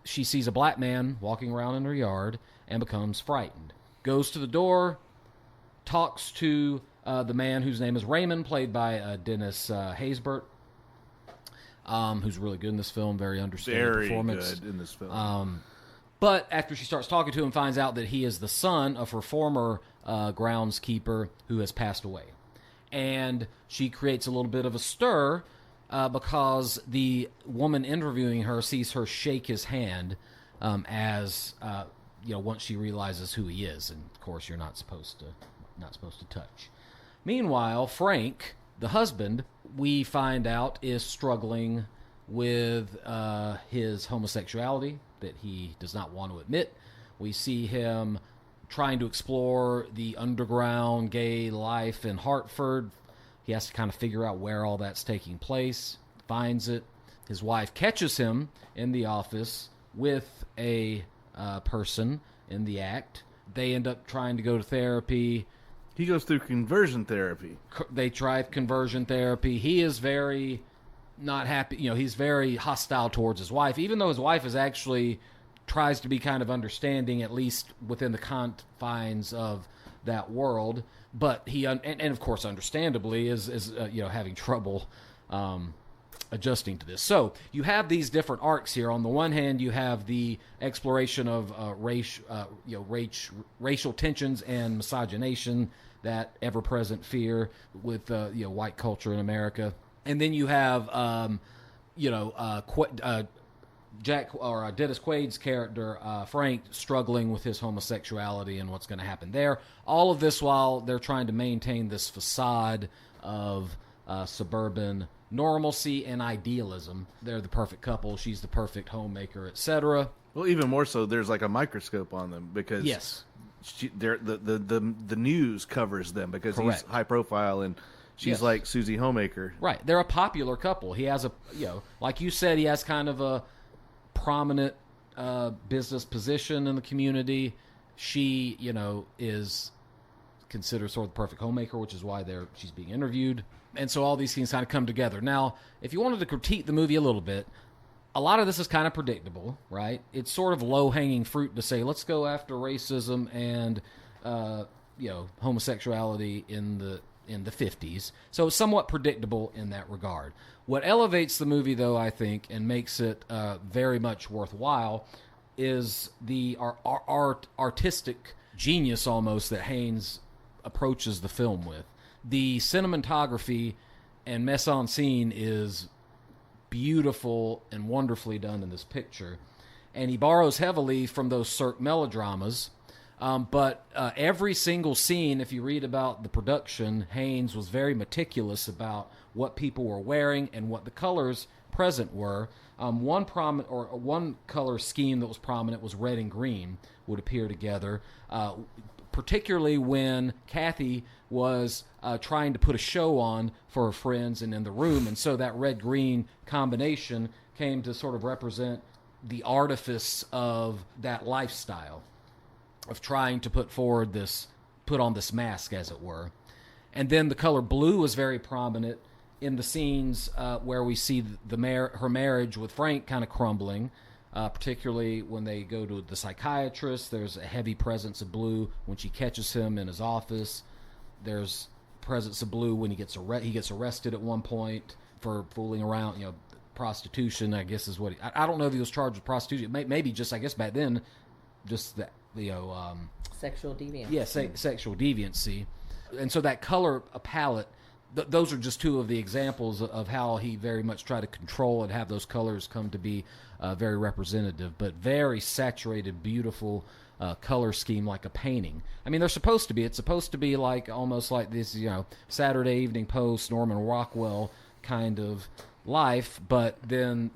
she sees a black man walking around in her yard and becomes frightened. Goes to the door, talks to the man whose name is Raymond, played by Dennis Haysbert, who's really good in this film, very understated Very performance. good in this film. But after she starts talking to him, finds out that he is the son of her former groundskeeper who has passed away. And she creates a little bit of a stir because the woman interviewing her sees her shake his hand as once she realizes who he is, and of course you're not supposed to touch. Meanwhile, Frank, the husband, we find out is struggling with his homosexuality that he does not want to admit. We see him trying to explore the underground gay life in Hartford. He has to kind of figure out where all that's taking place, finds it. His wife catches him in the office with a person in the act. They end up trying to go to therapy. He goes through conversion therapy. They try conversion therapy. He is very not happy. He's very hostile towards his wife, even though his wife is actually tries to be kind of understanding, at least within the confines of that world. But he, and of course, understandably, is having trouble adjusting to this. So you have these different arcs here. On the one hand, you have the exploration of racial tensions and miscegenation, that ever-present fear with white culture in America, and then you have Dennis Quaid's character Frank struggling with his homosexuality and what's going to happen there. All of this while they're trying to maintain this facade of suburban normalcy and idealism. They're the perfect couple. She's the perfect homemaker, etc. Well, even more so, there's like a microscope on them because yes, the news covers them because correct. He's high profile and she's yes. like Susie Homemaker. Right. They're a popular couple. He has like you said, he has kind of a prominent business position in the community. She, is considered sort of the perfect homemaker, which is why she's being interviewed. And so all these things kind of come together. Now, if you wanted to critique the movie a little bit, a lot of this is kind of predictable, right? It's sort of low-hanging fruit to say, let's go after racism and, homosexuality in the 50s. So it's somewhat predictable in that regard. What elevates the movie, though, I think, and makes it very much worthwhile is the artistic genius almost that Haynes approaches the film with. The cinematography and mise-en-scene is beautiful and wonderfully done in this picture. And he borrows heavily from those Cirque melodramas. But every single scene, if you read about the production, Haynes was very meticulous about what people were wearing and what the colors present were. One color scheme that was prominent was red and green would appear together, particularly when Kathy was trying to put a show on for her friends and in the room. And so that red-green combination came to sort of represent the artifice of that lifestyle, of trying to put on this mask, as it were. And then the color blue was very prominent in the scenes where we see her marriage with Frank kind of crumbling, particularly when they go to the psychiatrist. There's a heavy presence of blue when she catches him in his office. There's presence of blue when he gets arrested at one point for fooling around, prostitution, I guess is what I don't know if he was charged with prostitution. Maybe just, I guess back then, just that, sexual deviance. Yeah, sexual deviancy. And so that color palette, those are just two of the examples of how he very much tried to control and have those colors come to be very representative, but very saturated, beautiful color scheme, like a painting. I mean, it's supposed to be like almost like this, Saturday Evening Post, Norman Rockwell kind of life, but then,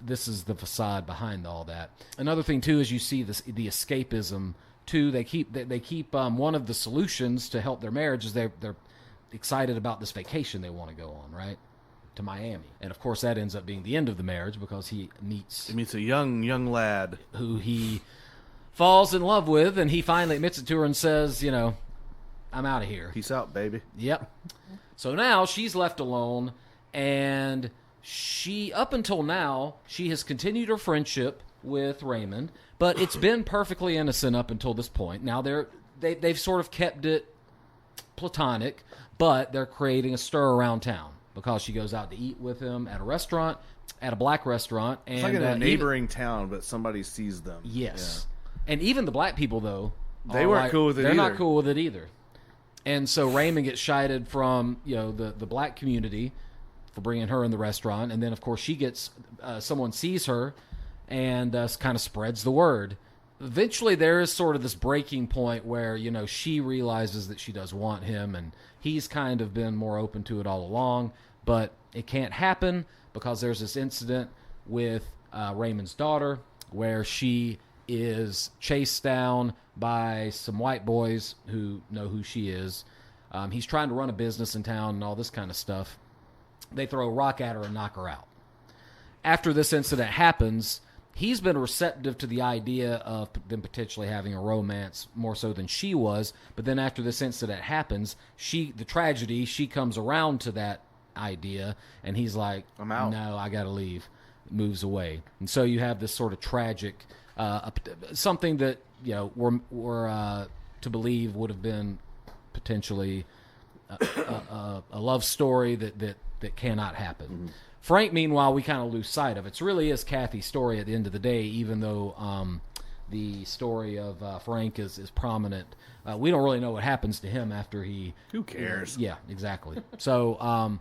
this is the facade behind all that. Another thing too is you see the escapism too. They keep one of the solutions to help their marriage is they're excited about this vacation they want to go on, right, to Miami. And of course that ends up being the end of the marriage because he meets a young lad who he falls in love with, and he finally admits it to her and says, I'm out of here. Peace out, baby. Yep. So now she's left alone, and up until now, she has continued her friendship with Raymond, but it's been perfectly innocent up until this point. Now they've sort of kept it platonic, but they're creating a stir around town because she goes out to eat with him at a restaurant, at a black restaurant. And, it's like in a neighboring town, but somebody sees them. Yes. Yeah. And even the black people, though, they weren't cool with it they're either. not cool with it either. And so Raymond gets chided from, the black community for bringing her in the restaurant. And then, of course, she gets, someone sees her and kind of spreads the word. Eventually, there is sort of this breaking point where, she realizes that she does want him, and he's kind of been more open to it all along. But it can't happen because there's this incident with Raymond's daughter where she is chased down by some white boys who know who she is. He's trying to run a business in town and all this kind of stuff. They throw a rock at her and knock her out. After this incident happens, he's been receptive to the idea of them potentially having a romance more so than she was. But then after this incident happens, she comes around to that idea, and he's like, I'm out. No, I got to leave. Moves away. And so you have this sort of tragic, something that, we're to believe would have been potentially a love story that cannot happen. Mm-hmm. Frank, meanwhile, we kind of lose sight of. It really is Kathy's story at the end of the day, even though the story of Frank is prominent. We don't really know what happens to him after he... Who cares? Yeah, exactly. So,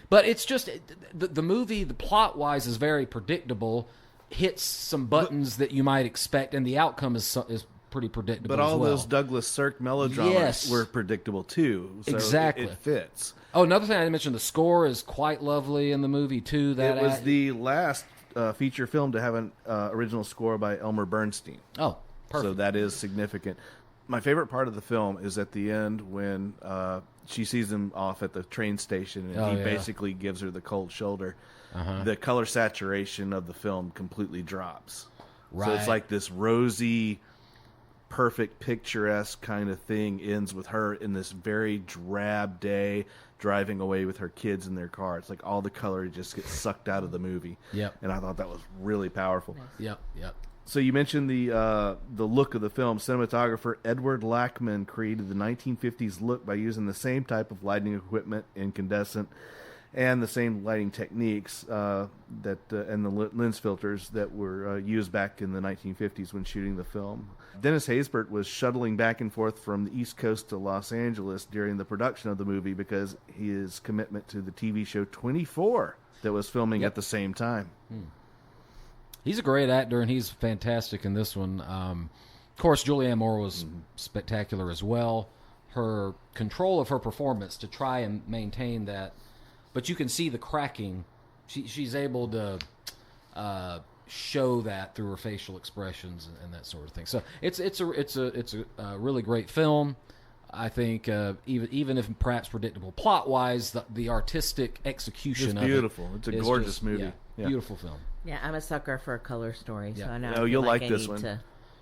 but it's just... The movie, the plot-wise, is very predictable, hits some buttons that you might expect, and the outcome is pretty predictable. But all as well. those Douglas Sirk melodramas were predictable, too. So exactly. It fits. Oh, another thing I didn't mention, the score is quite lovely in the movie, too. It was the last feature film to have an original score by Elmer Bernstein. Oh, perfect. So that is significant. My favorite part of the film is at the end when she sees him off at the train station and he basically gives her the cold shoulder. Uh-huh. The color saturation of the film completely drops. Right. So it's like this rosy... perfect picturesque kind of thing ends with her in this very drab day driving away with her kids in their car. It's like all the color just gets sucked out of the movie. Yep. And I thought that was really powerful. Nice. Yep. So you mentioned the look of the film. Cinematographer Edward Lackman created the 1950s look by using the same type of lighting equipment, incandescent, and the same lighting techniques and the lens filters that were used back in the 1950s when shooting the film. Dennis Haysbert was shuttling back and forth from the East Coast to Los Angeles during the production of the movie because his commitment to the TV show 24 that was filming at the same time. He's a great actor, and he's fantastic in this one. Of course, Julianne Moore was spectacular as well. Her control of her performance to try and maintain that, but you can see the cracking. She's able to show that through her facial expressions and that sort of thing. So it's a really great film. I think even if perhaps predictable plot wise, the artistic execution of beautiful. It's a gorgeous movie. Yeah. Beautiful film. Yeah, I'm a sucker for a color story, so I know. Oh, you'll like this one.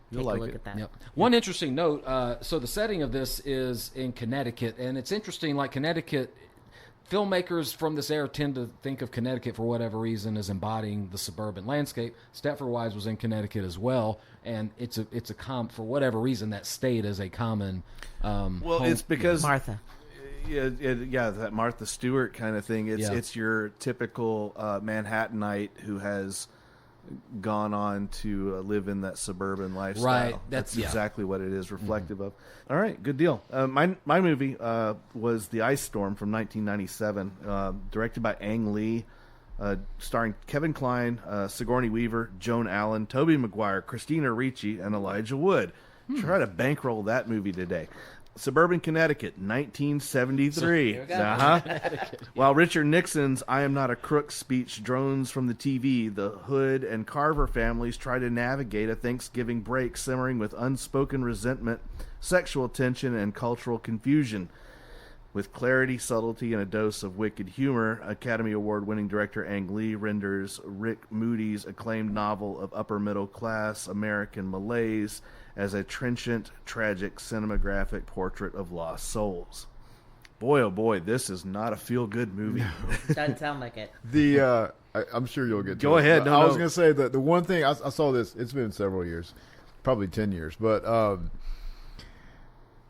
You'll like it. At that. Yep. One interesting note. So the setting of this is in Connecticut, and it's interesting. Like Connecticut. Filmmakers from this era tend to think of Connecticut for whatever reason as embodying the suburban landscape. Stepford Wives was in Connecticut as well, and it's a for whatever reason that state is a common. It's because Martha. Yeah, that Martha Stewart kind of thing. It's your typical Manhattanite who has gone on to live in that suburban lifestyle. Right, that's exactly what it is reflective of. All right, good deal. My movie was The Ice Storm from 1997, directed by Ang Lee, starring Kevin Kline, Sigourney Weaver, Joan Allen, Tobey Maguire, Christina Ricci, and Elijah Wood. Try to bankroll that movie today. Suburban Connecticut, 1973. While Richard Nixon's "I am not a crook" speech drones from the TV, the Hood and Carver families try to navigate a Thanksgiving break simmering with unspoken resentment, sexual tension, and cultural confusion. With clarity, subtlety, and a dose of wicked humor, Academy Award-winning director Ang Lee renders Rick Moody's acclaimed novel of upper-middle-class American malaise as a trenchant, tragic, cinematographic portrait of lost souls. Boy, oh boy, this is not a feel-good movie. Doesn't sound like it. I'm sure you'll get to Go it. ahead. I was going to say that the one thing, I saw this, it's been several years, probably 10 years, but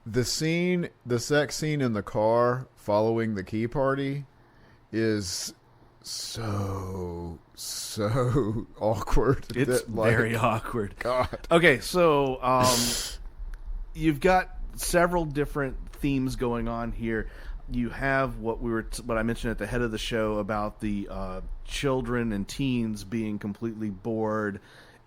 the sex scene in the car following the key party is so awkward. It's very awkward. God. Okay, so you've got several different themes going on here. You have what I mentioned at the head of the show about the children and teens being completely bored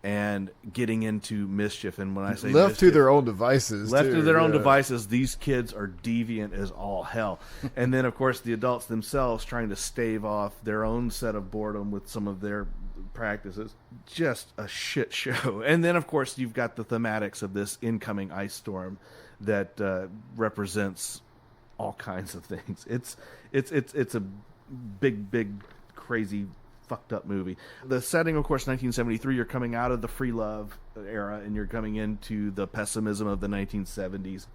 and getting into mischief. And when I say left mischief, to their own devices, devices, these kids are deviant as all hell. And then, of course, the adults themselves trying to stave off their own set of boredom with some of their practices. Just a shit show. And then, of course, you've got the thematics of this incoming ice storm that represents all kinds of things. It's a big, crazy, fucked up movie. The setting, of course, 1973, you're coming out of the free love era and you're coming into the pessimism of the 1970s.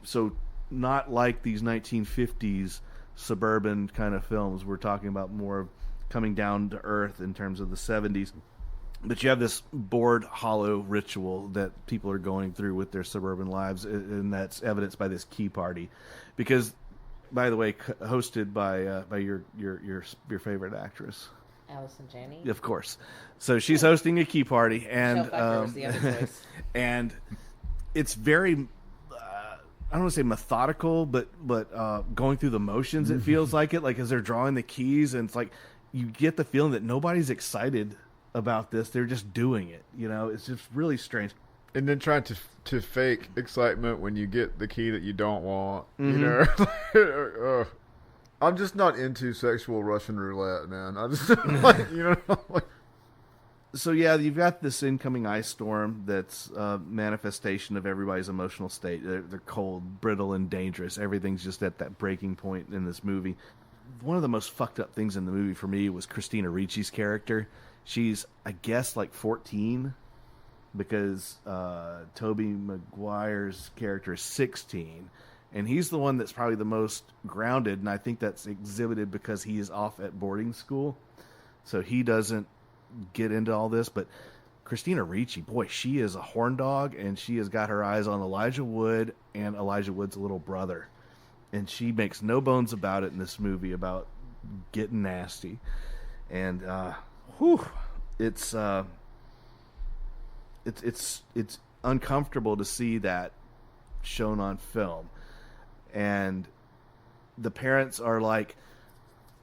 So not like these 1950s suburban kind of films. We're talking about more of coming down to earth in terms of the 70s. But you have this bored, hollow ritual that people are going through with their suburban lives, and that's evidenced by this key party. Because, by the way, hosted by your favorite actress, Allison Janney? Of course. So she's hosting a key party, and was the other choice. And it's very, I don't want to say methodical, but going through the motions. It feels like it, like as they're drawing the keys, and it's like you get the feeling that nobody's excited about this. They're just doing it. You know, it's just really strange. And then trying to fake excitement when you get the key that you don't want. You know. I'm just not into sexual Russian roulette, man. I just like, you know. Like. So yeah, you've got this incoming ice storm that's a manifestation of everybody's emotional state. They're cold, brittle, and dangerous. Everything's just at that breaking point in this movie. One of the most fucked up things in the movie for me was Christina Ricci's character. She's, I guess, like 14 because Tobey Maguire's character is 16. And he's the one that's probably the most grounded, and I think that's exhibited because he is off at boarding school. So he doesn't get into all this. But Christina Ricci, boy, she is a horn dog, and she has got her eyes on Elijah Wood and Elijah Wood's little brother. And she makes no bones about it in this movie about getting nasty. And, it's uncomfortable to see that shown on film. And the parents are like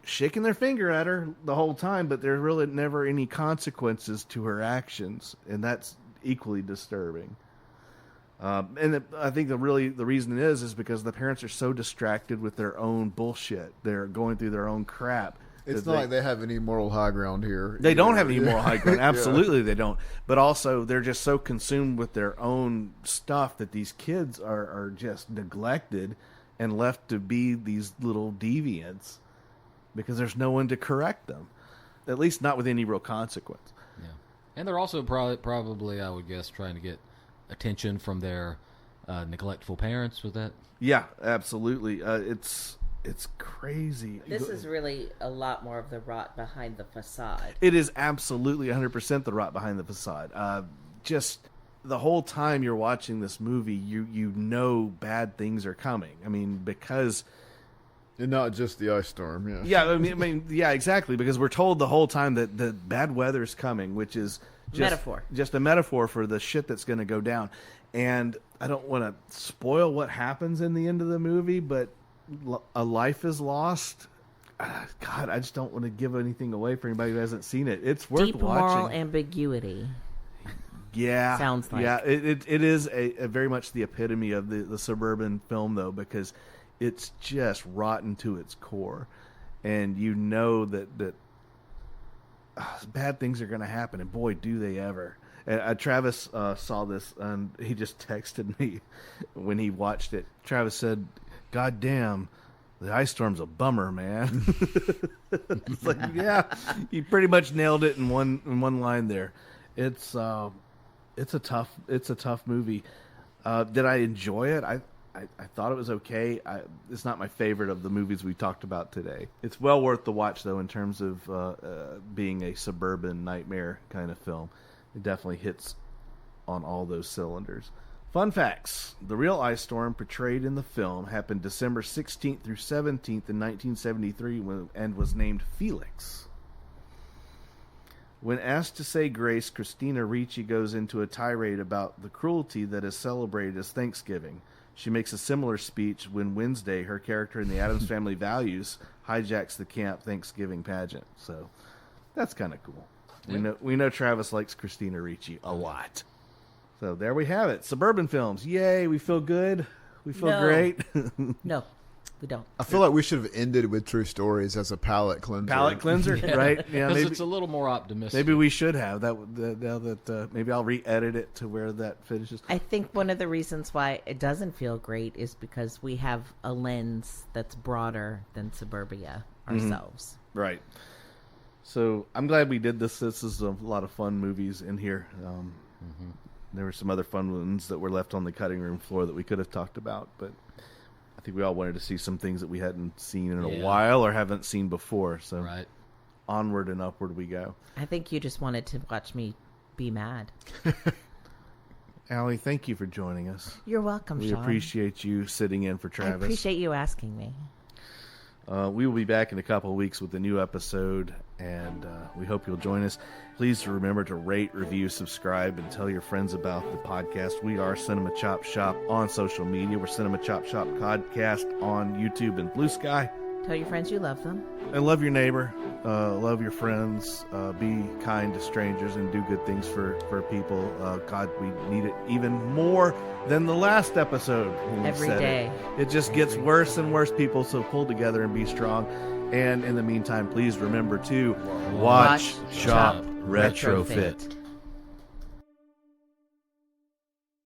shaking their finger at her the whole time, but there's really never any consequences to her actions, and that's equally disturbing. I think the reason is because the parents are so distracted with their own bullshit. They're going through their own crap. It's not like they have any moral high ground here. They don't have any moral high ground. Absolutely they don't. But also they're just so consumed with their own stuff that these kids are just neglected and left to be these little deviants because there's no one to correct them, at least not with any real consequence. Yeah, and they're also probably, I would guess, trying to get attention from their neglectful parents with that. Yeah, absolutely. It's crazy. This is really a lot more of the rot behind the facade. It is absolutely 100% the rot behind the facade. Just the whole time you're watching this movie, you know bad things are coming. I mean, because... And not just the ice storm, yeah. Yeah, I mean, yeah, exactly, because we're told the whole time that the bad weather's coming, which is just a metaphor for the shit that's going to go down. And I don't want to spoil what happens in the end of the movie, but a life is lost. God, I just don't want to give anything away for anybody who hasn't seen it. It's worth Deep watching. moral ambiguity. Yeah, sounds like. Yeah, it is a very much the epitome of the suburban film, though, because it's just rotten to its core, and you know that bad things are going to happen, and boy, do they ever. And Travis saw this, and he just texted me when he watched it. Travis said, "God damn, the ice storm's a bummer, man." It's like, yeah, you pretty much nailed it in one line there. It's a tough movie. Did I enjoy it? I thought it was okay. It's not my favorite of the movies we talked about today. It's well worth the watch, though, in terms of being a suburban nightmare kind of film. It definitely hits on all those cylinders. Fun facts. The real ice storm portrayed in the film happened December 16th through 17th in 1973 and was named Felix. When asked to say grace, Christina Ricci goes into a tirade about the cruelty that is celebrated as Thanksgiving. She makes a similar speech when Wednesday, her character in the Addams Family Values, hijacks the camp Thanksgiving pageant. So that's kind of cool. Yeah. We know Travis likes Christina Ricci a lot. So there we have it. Suburban films. Yay, we feel good. We feel great. No, we don't. I feel like we should have ended with True Stories as a palate cleanser. Palate cleanser, right? Yeah, because it's a little more optimistic. Maybe we should have that. Now that maybe I'll re-edit it to where that finishes. I think one of the reasons why it doesn't feel great is because we have a lens that's broader than Suburbia ourselves. Mm-hmm. Right. So I'm glad we did this. This is a lot of fun movies in here. There were some other fun ones that were left on the cutting room floor that we could have talked about, but I think we all wanted to see some things that we hadn't seen in a while or haven't seen before. So onward and upward we go. I think you just wanted to watch me be mad. Allie, thank you for joining us. You're welcome, We Sean. appreciate you sitting in for Travis. I appreciate you asking me. We will be back in a couple of weeks with a new episode, and we hope you'll join us. Please remember to rate, review, subscribe, and tell your friends about the podcast. We are Cinema Chop Shop on social media. We're Cinema Chop Shop Podcast on YouTube and Blue Sky. Tell your friends you love them. And love your neighbor. Love your friends. Be kind to strangers and do good things for people. God, we need it even more than the last episode. Every day. It just gets worse and worse, people, so pull together and be strong. And in the meantime, please remember to watch, shop, retrofit.